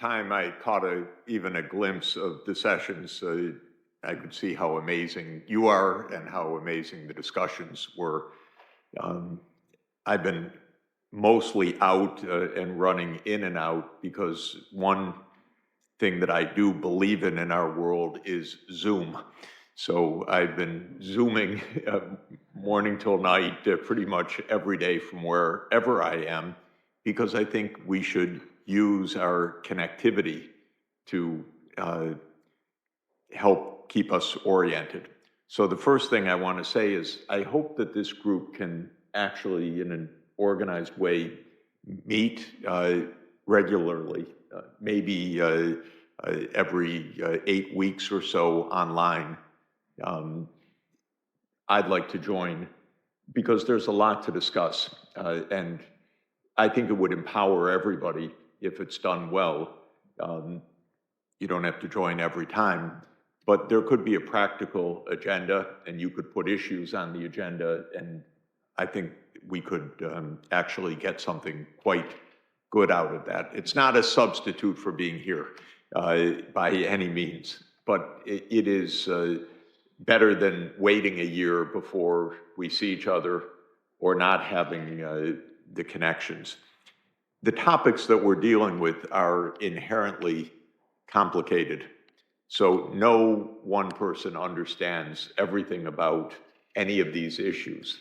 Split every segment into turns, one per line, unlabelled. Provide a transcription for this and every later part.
time I caught even a glimpse of the sessions, I could see how amazing you are and how amazing the discussions were. Um, I've been mostly out and running in and out because one thing that I do believe in our world is Zoom. So I've been Zooming morning till night pretty much every day from wherever I am, because I think we should use our connectivity to uh, help keep us oriented. So the first thing I want to say is I hope that this group can actually, in an organized way, meet regularly, maybe every 8 weeks or so online. Um, I'd like to join because there's a lot to discuss, and I think it would empower everybody if it's done well. Um, you don't have to join every time, but there could be a practical agenda, and you could put issues on the agenda, and I think we could actually get something quite good out of that. It's not a substitute for being here by any means, but it is better than waiting a year before we see each other or not having the connections. The topics that we're dealing with are inherently complicated. So no one person understands everything about any of these issues,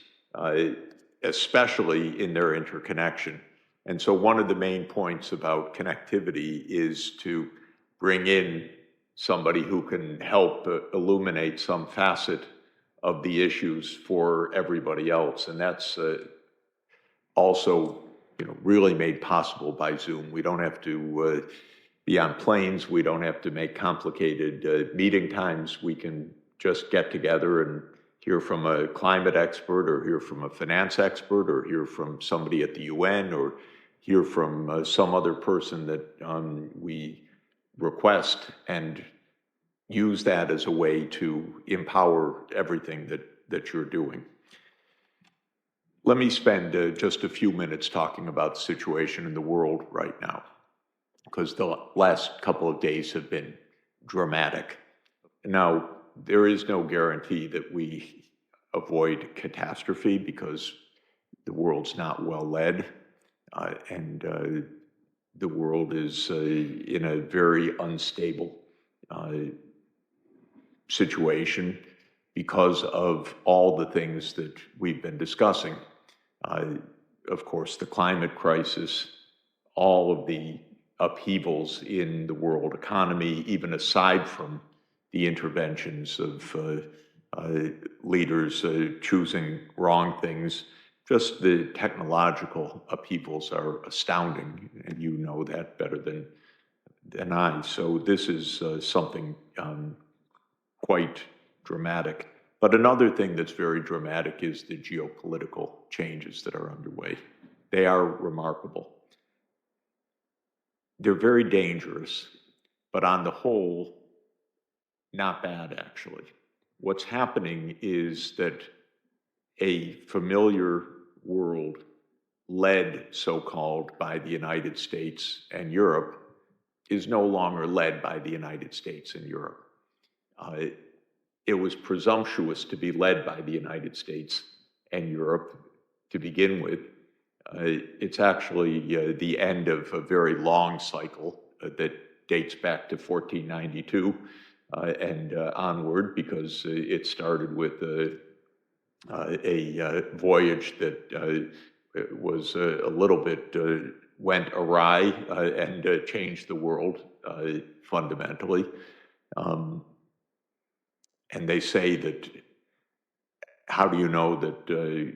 especially in their interconnection. And so one of the main points about connectivity is to bring in somebody who can help illuminate some facet of the issues for everybody else. And that's also really made possible by Zoom. We don't have to be on planes. We don't have to make complicated meeting times. We can just get together and hear from a climate expert, or hear from a finance expert, or hear from somebody at the UN, or hear from some other person that we request, and use that as a way to empower everything that you're doing. Let me spend just a few minutes talking about the situation in the world right now, because the last couple of days have been dramatic. Now, there is no guarantee that we avoid catastrophe, because the world's not well led, and the world is in a very unstable situation because of all the things that we've been discussing. Of course, the climate crisis, all of the upheavals in the world economy, even aside from the interventions of leaders choosing wrong things. Just the technological upheavals are astounding, and you know that better than I. So this is something quite dramatic. But another thing that's very dramatic is the geopolitical changes that are underway. They are remarkable. They're very dangerous, but on the whole, not bad, actually. What's happening is that a familiar world, led so-called by the United States and Europe, is no longer led by the United States and Europe. It was presumptuous to be led by the United States and Europe to begin with. It's actually the end of a very long cycle that dates back to 1492 and onward, because it started with a voyage that was a little bit went awry and changed the world fundamentally. And they say that, how do you know that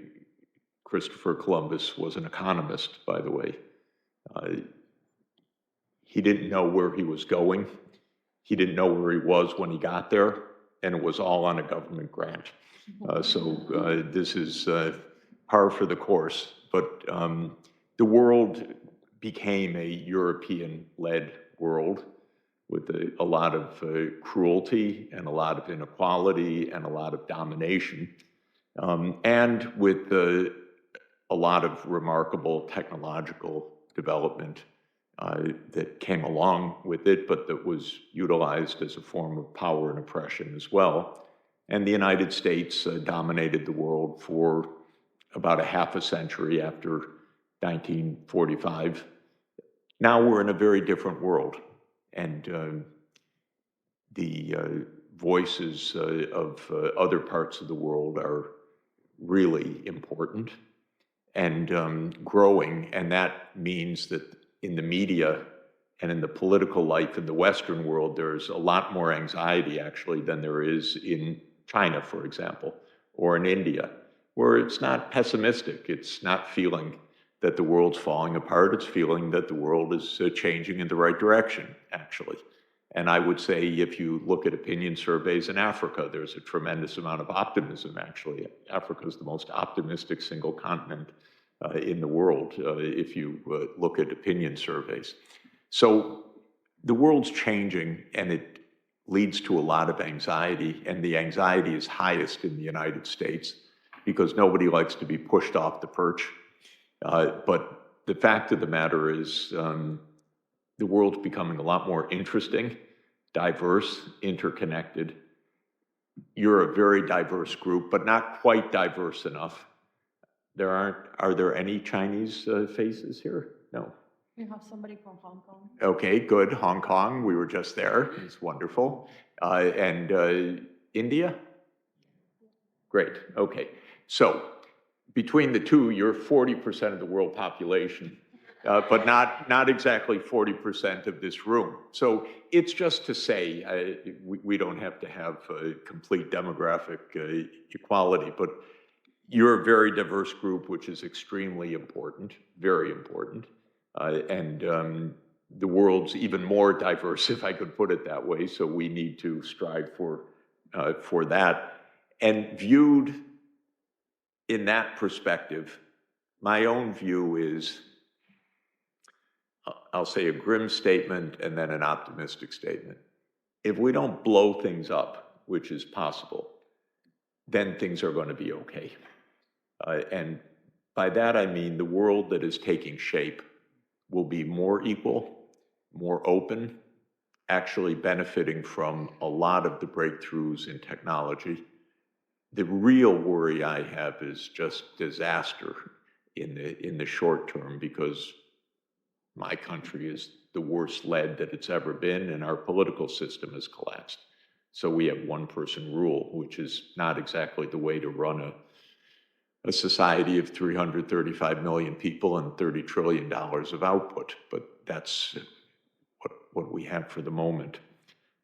Christopher Columbus was an economist, by the way? He didn't know where he was going. He didn't know where he was when he got there, and it was all on a government grant. So this is par for the course. But the world became a European-led world with a lot of cruelty and a lot of inequality and a lot of domination, and with a lot of remarkable technological development that came along with it, but that was utilized as a form of power and oppression as well. And the United States dominated the world for about a half a century after 1945. Now we're in a very different world, and the voices of other parts of the world are really important and growing, and that means that in the media and in the political life in the Western world, there's a lot more anxiety actually than there is in China, for example, or in India, where it's not pessimistic. It's not feeling that the world's falling apart. It's feeling that the world is changing in the right direction, actually. And I would say if you look at opinion surveys in Africa, there's a tremendous amount of optimism, actually. Africa is the most optimistic single continent in the world if you look at opinion surveys. So the world's changing, and it leads to a lot of anxiety, and the anxiety is highest in the United States because nobody likes to be pushed off the perch. But the fact of the matter is the world's becoming a lot more interesting, diverse, interconnected. You're a very diverse group, but not quite diverse enough. Are there any Chinese faces here? No.
We have somebody from Hong Kong.
Okay, good. Hong Kong, we were just there. It's wonderful. And India? Great, okay. So between the two, you're 40% of the world population, but not exactly 40% of this room. So it's just to say, we don't have to have complete demographic equality, but you're a very diverse group, which is extremely important, very important. And the world's even more diverse, if I could put it that way, so we need to strive for that. And viewed in that perspective, my own view is, I'll say a grim statement and then an optimistic statement. If we don't blow things up, which is possible, then things are going to be okay. And by that I mean the world that is taking shape will be more equal, more open, actually benefiting from a lot of the breakthroughs in technology. The real worry I have is just disaster in the short term, because my country is the worst led that it's ever been, and our political system has collapsed. So we have one-person rule, which is not exactly the way to run a society of 335 million people and $30 trillion of output, but that's what we have for the moment.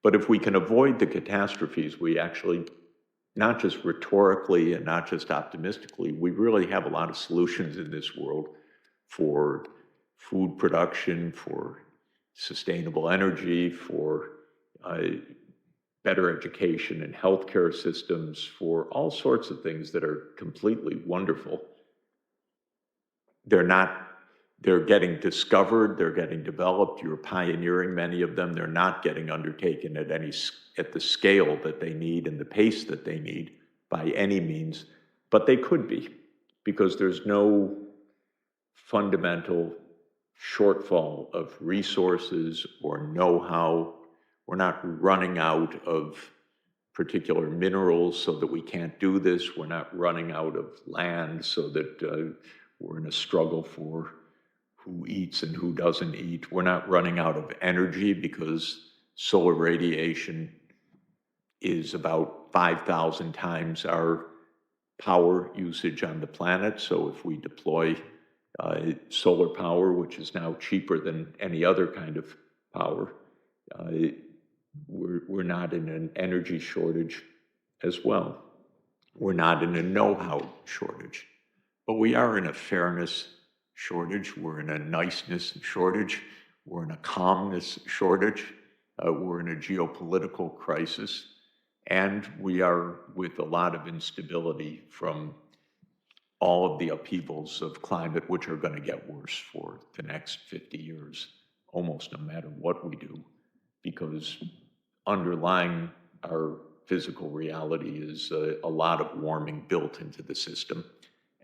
But if we can avoid the catastrophes, we actually, not just rhetorically and not just optimistically, we really have a lot of solutions in this world for food production, for sustainable energy, for better education and healthcare systems, for all sorts of things that are completely wonderful. They're getting discovered, they're getting developed, you're pioneering many of them. They're not getting undertaken at the scale that they need and the pace that they need by any means, but they could be, because there's no fundamental shortfall of resources or know-how. We're not running out of particular minerals so that we can't do this. We're not running out of land so that we're in a struggle for who eats and who doesn't eat. We're not running out of energy because solar radiation is about 5,000 times our power usage on the planet. So if we deploy solar power, which is now cheaper than any other kind of power, we're not in an energy shortage as well. We're not in a know-how shortage, but we are in a fairness shortage. We're in a niceness shortage. We're in a calmness shortage. We're in a geopolitical crisis, and we are with a lot of instability from all of the upheavals of climate, which are going to get worse for the next 50 years, almost no matter what we do, because underlying our physical reality is a lot of warming built into the system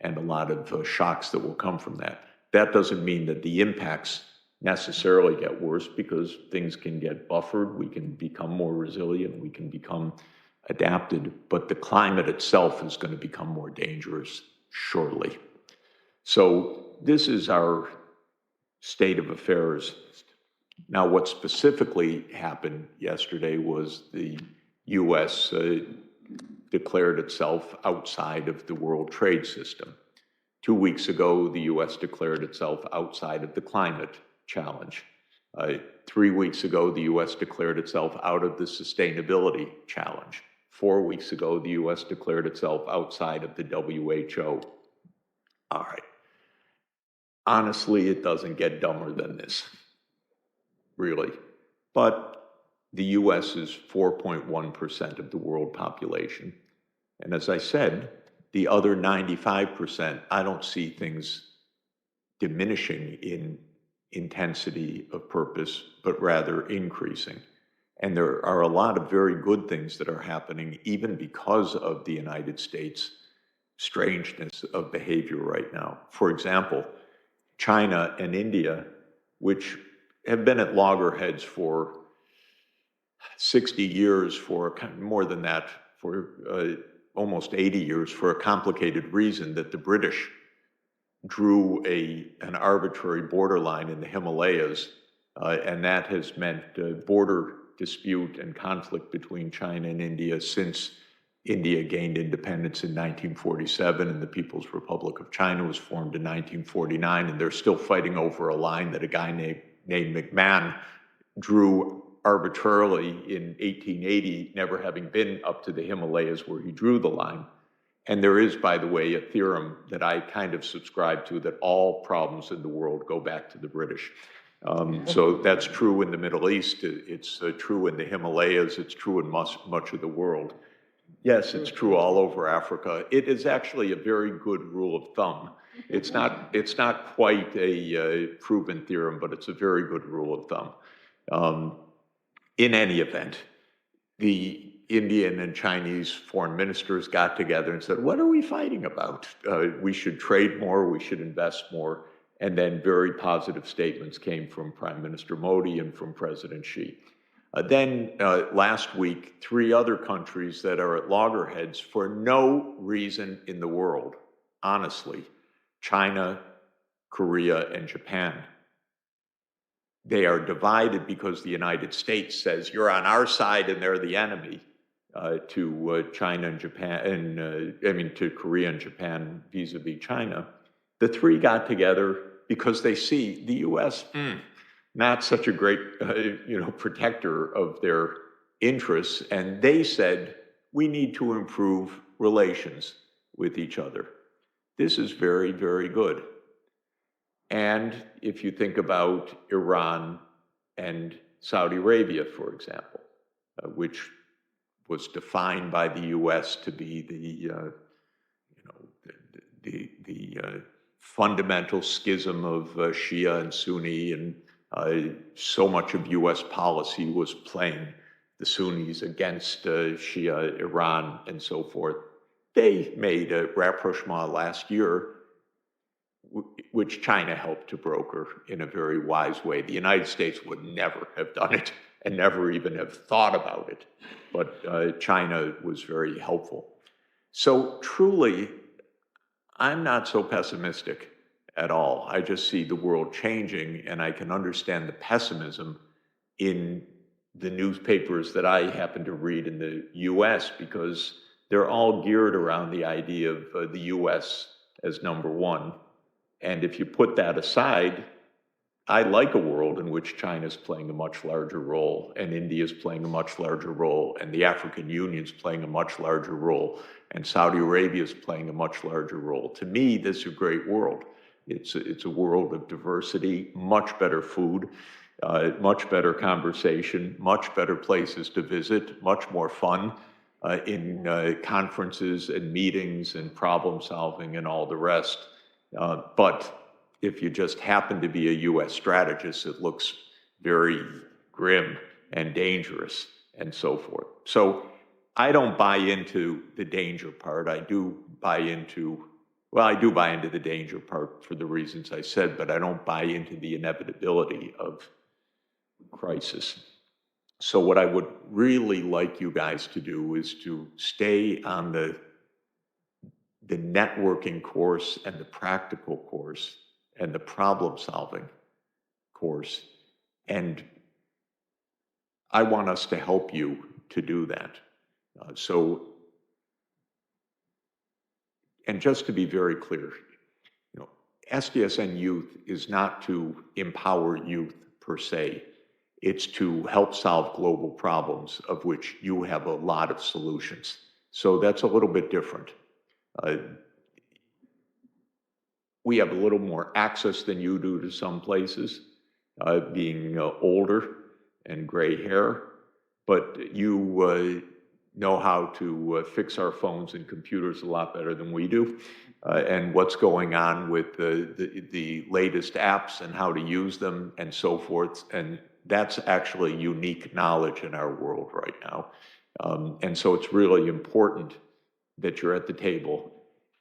and a lot of shocks that will come from that. That doesn't mean that the impacts necessarily get worse because things can get buffered, we can become more resilient, we can become adapted, but the climate itself is going to become more dangerous shortly. So this is our state of affairs. Now, what specifically happened yesterday was the U.S. Declared itself outside of the World Trade System. 2 weeks ago, the U.S. declared itself outside of the climate challenge. 3 weeks ago, the U.S. declared itself out of the sustainability challenge. 4 weeks ago, the U.S. declared itself outside of the WHO. All right. Honestly, it doesn't get dumber than this, really. But the U.S. is 4.1% of the world population. And as I said, the other 95%, I don't see things diminishing in intensity of purpose, but rather increasing. And there are a lot of very good things that are happening, even because of the United States' strangeness of behavior right now. For example, China and India, which have been at loggerheads for 60 years, for more than that, for almost 80 years, for a complicated reason that the British drew an arbitrary borderline in the Himalayas, and that has meant border dispute and conflict between China and India since India gained independence in 1947 and the People's Republic of China was formed in 1949, and they're still fighting over a line that a guy named McMahon drew arbitrarily in 1880, never having been up to the Himalayas where he drew the line. And there is, by the way, a theorem that I kind of subscribe to, that all problems in the world go back to the British. So that's true in the Middle East, it's true in the Himalayas, it's true in much of the world. Yes, it's true all over Africa. It is actually a very good rule of thumb. It's not quite a proven theorem, but it's a very good rule of thumb. In any event, the Indian and Chinese foreign ministers got together and said, what are we fighting about? We should trade more, we should invest more. And then very positive statements came from Prime Minister Modi and from President Xi. Then last week, 3 other countries that are at loggerheads for no reason in the world, honestly, China, Korea, and Japan. They are divided because the United States says you're on our side and they're the enemy to China and Japan, and to Korea and Japan vis-a-vis China. The 3 got together because they see the U.S. Not such a great protector of their interests, and they said we need to improve relations with each other. This is very, very good. And if you think about Iran and Saudi Arabia, for example, which was defined by the U.S. to be the fundamental schism of Shia and Sunni, and so much of U.S. policy was playing the Sunnis against Shia Iran and so forth. They made a rapprochement last year, which China helped to broker in a very wise way. The United States would never have done it and never even have thought about it, but China was very helpful. So truly, I'm not so pessimistic at all. I just see the world changing, and I can understand the pessimism in the newspapers that I happen to read in the U.S., because they're all geared around the idea of the U.S. as number one. And if you put that aside, I like a world in which China's playing a much larger role, and India's playing a much larger role, and the African Union's playing a much larger role, and Saudi Arabia's playing a much larger role. To me, this is a great world. It's a world of diversity, much better food, much better conversation, much better places to visit, much more fun in conferences and meetings and problem solving and all the rest. But if you just happen to be a U.S. strategist, it looks very grim and dangerous and so forth. So I don't buy into the danger part. I do buy into Well, I do buy into the danger part for the reasons I said, but I don't buy into the inevitability of crisis. So what I would really like you guys to do is to stay on the networking course and the practical course and the problem solving course. And I want us to help you to do that. And just to be very clear, SDSN Youth is not to empower youth per se. It's to help solve global problems of which you have a lot of solutions. So that's a little bit different. We have a little more access than you do to some places, being older and gray hair, but you know how to fix our phones and computers a lot better than we do, and what's going on with the latest apps and how to use them and so forth. And that's actually unique knowledge in our world right now. And so it's really important that you're at the table.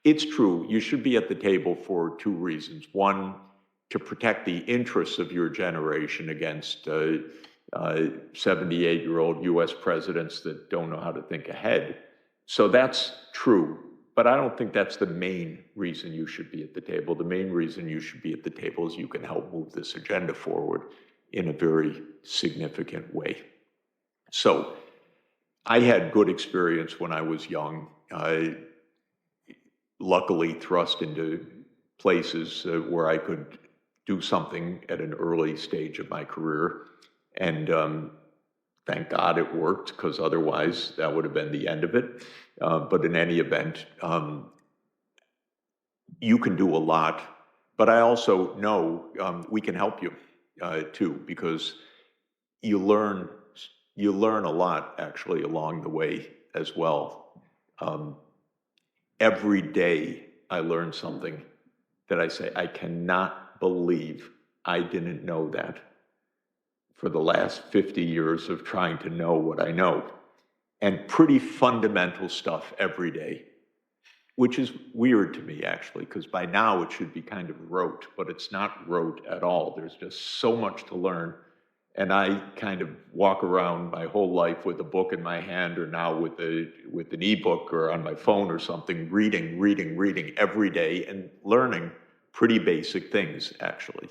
It's true, you should be at the table for two reasons. One, to protect the interests of your generation against 78-year-old US presidents that don't know how to think ahead. So that's true, but I don't think that's the main reason you should be at the table. The main reason you should be at the table is you can help move this agenda forward in a very significant way. So I had good experience when I was young. Luckily thrust into places where I could do something at an early stage of my career. And thank God it worked, because otherwise that would have been the end of it. But in any event, you can do a lot. But I also know we can help you too, because you learn a lot actually along the way as well. Every day I learn something that I say, I cannot believe I didn't know that for the last 50 years of trying to know what I know. And pretty fundamental stuff every day, which is weird to me actually, because by now it should be kind of rote, but it's not rote at all. There's just so much to learn. And I kind of walk around my whole life with a book in my hand, or now with an ebook or on my phone or something, reading every day and learning pretty basic things, actually,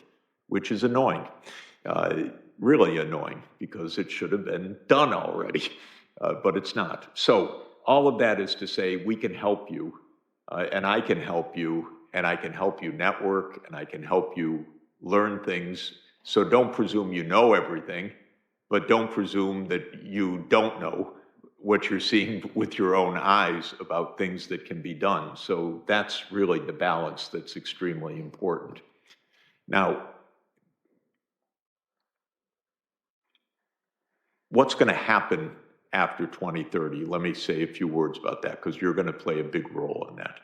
which is annoying, really annoying, because it should have been done already, but it's not. So all of that is to say we can help you, and I can help you, and I can help you network, and I can help you learn things. So don't presume you know everything, but don't presume that you don't know what you're seeing with your own eyes about things that can be done. So that's really the balance that's extremely important. Now, what's going to happen after 2030? Let me say a few words about that, because you're going to play a big role in that.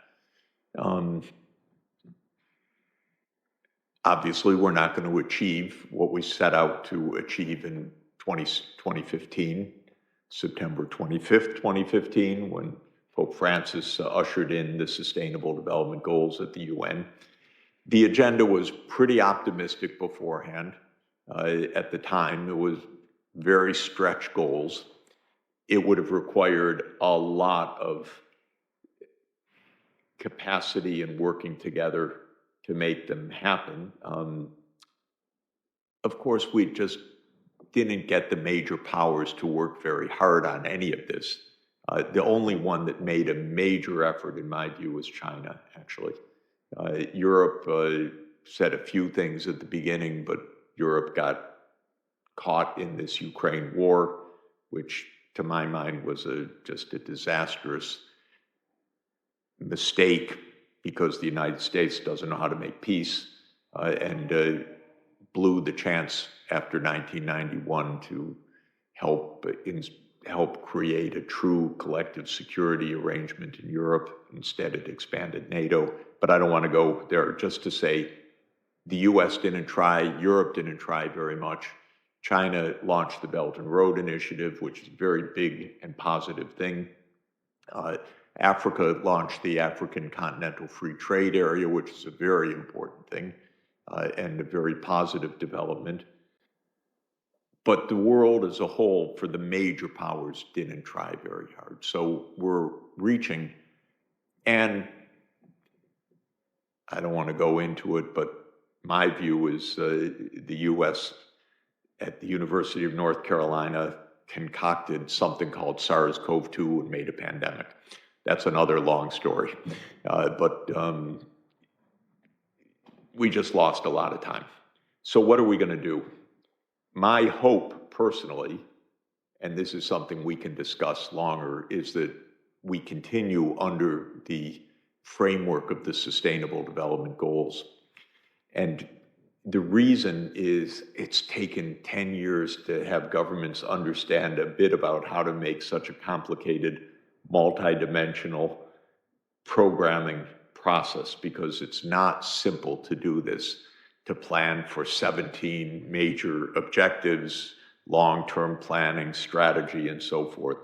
Obviously, we're not going to achieve what we set out to achieve in 2015, September 25th, 2015, when Pope Francis ushered in the Sustainable Development Goals at the UN. The agenda was pretty optimistic beforehand. At the time, it was very stretched goals. It would have required a lot of capacity and working together to make them happen. Of course, we just didn't get the major powers to work very hard on any of this. The only one that made a major effort, in my view, was China, actually. Europe said a few things at the beginning, but Europe got caught in this Ukraine war, which, to my mind, was just a disastrous mistake, because the United States doesn't know how to make peace, and blew the chance after 1991 to help create a true collective security arrangement in Europe. Instead, it expanded NATO. But I don't want to go there. Just to say, the US didn't try, Europe didn't try very much. China launched the Belt and Road Initiative, which is a very big and positive thing. Africa launched the African Continental Free Trade Area, which is a very important thing and a very positive development. But the world as a whole, for the major powers, didn't try very hard. So we're reaching, and I don't want to go into it, but my view is the U.S. at the University of North Carolina concocted something called SARS-CoV-2 and made a pandemic. That's another long story. But we just lost a lot of time. So what are we going to do? My hope personally, and this is something we can discuss longer, is that we continue under the framework of the Sustainable Development Goals. And the reason is it's taken 10 years to have governments understand a bit about how to make such a complicated, multidimensional programming process, because it's not simple to do this, to plan for 17 major objectives, long-term planning, strategy, and so forth.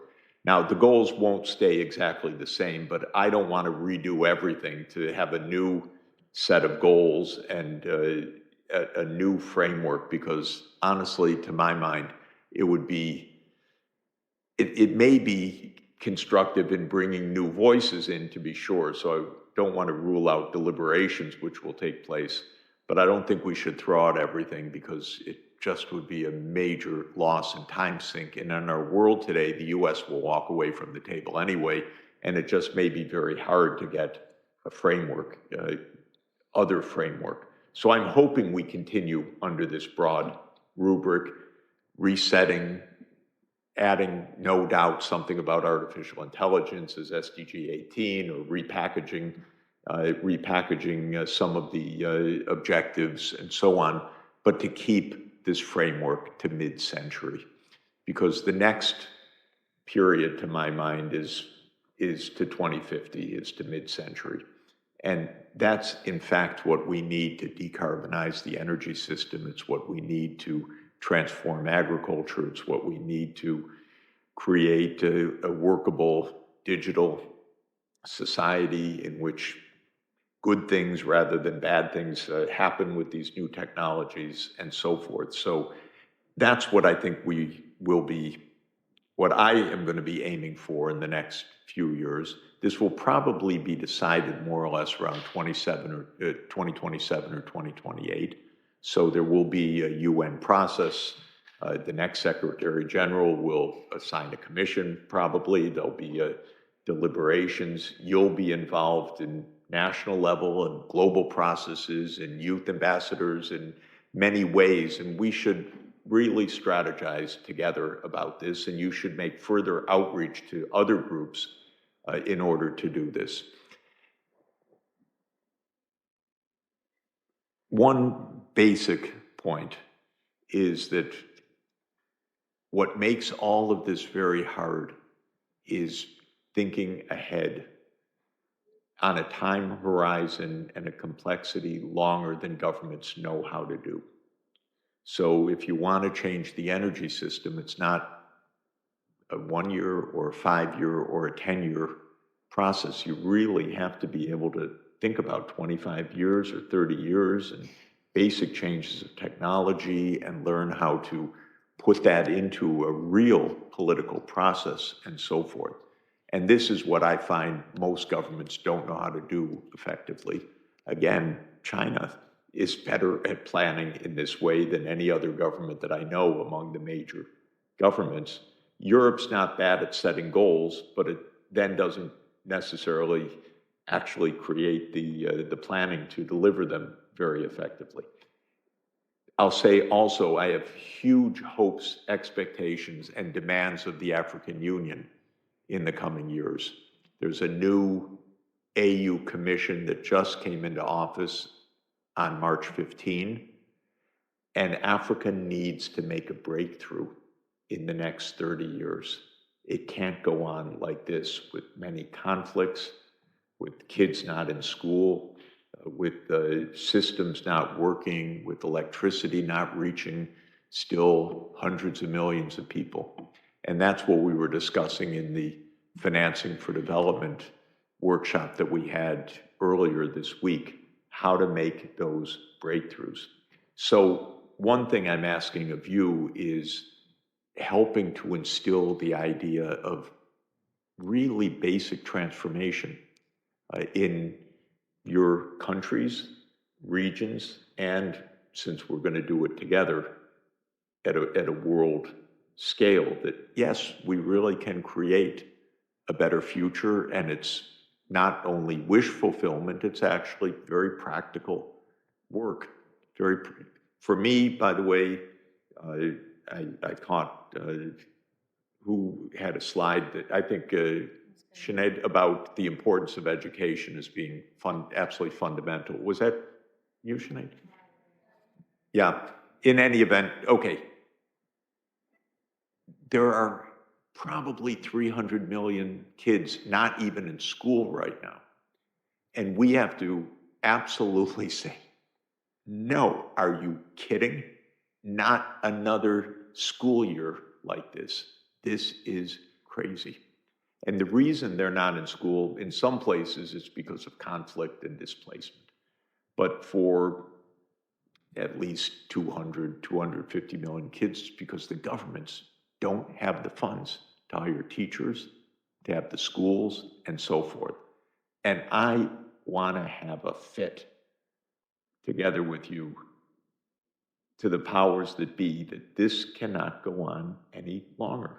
Now, the goals won't stay exactly the same, but I don't want to redo everything to have a new set of goals and a new framework, because honestly, to my mind, it may be constructive in bringing new voices in, to be sure. So I don't want to rule out deliberations, which will take place, but I don't think we should throw out everything, because it just would be a major loss and time sink. And in our world today, the US will walk away from the table anyway, and it just may be very hard to get a framework, other framework. So I'm hoping we continue under this broad rubric, resetting, adding, no doubt, something about artificial intelligence as SDG 18, or repackaging some of the objectives and so on, but to keep this framework to mid-century, because the next period, to my mind, is to 2050, is to mid-century. And that's, in fact, what we need to decarbonize the energy system. It's what we need to transform agriculture. It's what we need to create a workable digital society in which good things rather than bad things happen with these new technologies and so forth. So that's what I think what I am going to be aiming for in the next few years. This will probably be decided more or less around 2027 or 2028. So there will be a UN process. The next Secretary General will assign a commission, probably. There'll be deliberations. You'll be involved in national level and global processes and youth ambassadors in many ways. And we should really strategize together about this. And you should make further outreach to other groups in order to do this. One basic point is that what makes all of this very hard is thinking ahead on a time horizon and a complexity longer than governments know how to do. So if you want to change the energy system, it's not a 1 year or a 5 year or a 10-year process. You really have to be able to think about 25 years or 30 years and basic changes of technology, and learn how to put that into a real political process and so forth. And this is what I find most governments don't know how to do effectively. Again, China is better at planning in this way than any other government that I know among the major governments. Europe's not bad at setting goals, but it then doesn't necessarily actually create the planning to deliver them very effectively. I'll say also, I have huge hopes, expectations, and demands of the African Union in the coming years. There's a new AU commission that just came into office on March 15, and Africa needs to make a breakthrough in the next 30 years. It can't go on like this, with many conflicts, with kids not in school, with the systems not working, with electricity not reaching still hundreds of millions of people. And that's what we were discussing in the Financing for Development workshop that we had earlier this week, how to make those breakthroughs. So one thing I'm asking of you is helping to instill the idea of really basic transformation in your countries, regions, and since we're going to do it together at a world scale, that yes, we really can create a better future, and it's not only wish fulfillment, it's actually very practical work. For me, by the way, I caught who had a slide that I think Sinead, about the importance of education as being absolutely fundamental. Was that you, Sinead? Yeah. In any event, okay. There are probably 300 million kids not even in school right now. And we have to absolutely say, no, are you kidding? Not another school year like this. This is crazy. And the reason they're not in school in some places is because of conflict and displacement. But for at least 200, 250 million kids, it's because the governments don't have the funds to hire teachers, to have the schools, and so forth. And I want to have a fit together with you to the powers that be that this cannot go on any longer.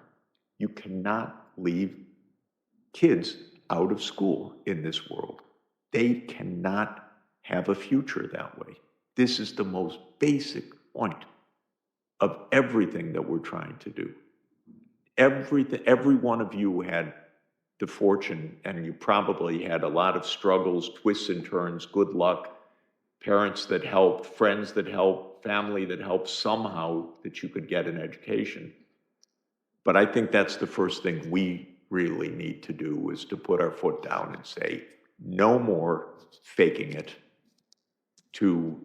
You cannot leave kids out of school in this world. They cannot have a future that way. This is the most basic point of everything that we're trying to do. Every one of you had the fortune, and you probably had a lot of struggles, twists and turns, good luck, parents that helped, friends that helped, family that helped somehow that you could get an education. But I think that's the first thing we really need to do, is to put our foot down and say, no more faking it to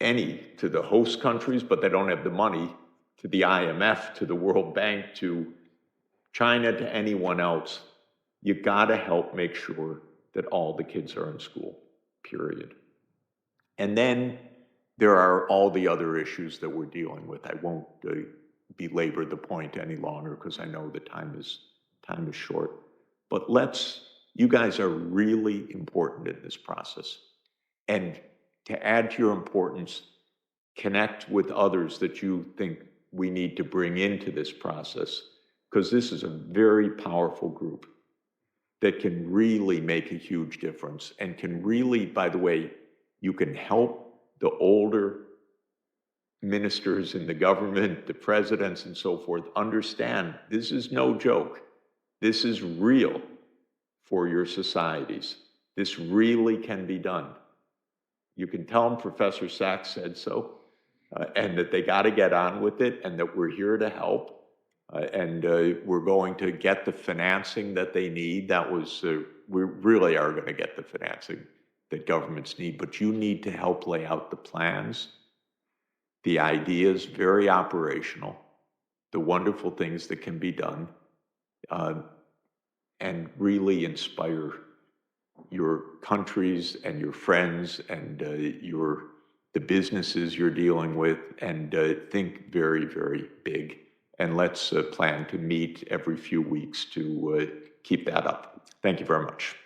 the host countries, but they don't have the money, to the IMF, to the World Bank, to China, to anyone else. You gotta help make sure that all the kids are in school, period. And then there are all the other issues that we're dealing with. I won't belabor the point any longer because I know the time is short. But you guys are really important in this process. And to add to your importance, connect with others that you think we need to bring into this process, because this is a very powerful group that can really make a huge difference and can really, by the way, you can help the older ministers in the government, the presidents and so forth, understand this is no joke. This is real for your societies. This really can be done. You can tell them Professor Sachs said so, and that they got to get on with it, and that we're here to help, and we're going to get the financing that they need. We really are going to get the financing that governments need, but you need to help lay out the plans, the ideas, very operational, the wonderful things that can be done, and really inspire your countries and your friends and the businesses you're dealing with, and think very, very big. And let's plan to meet every few weeks to keep that up. Thank you very much.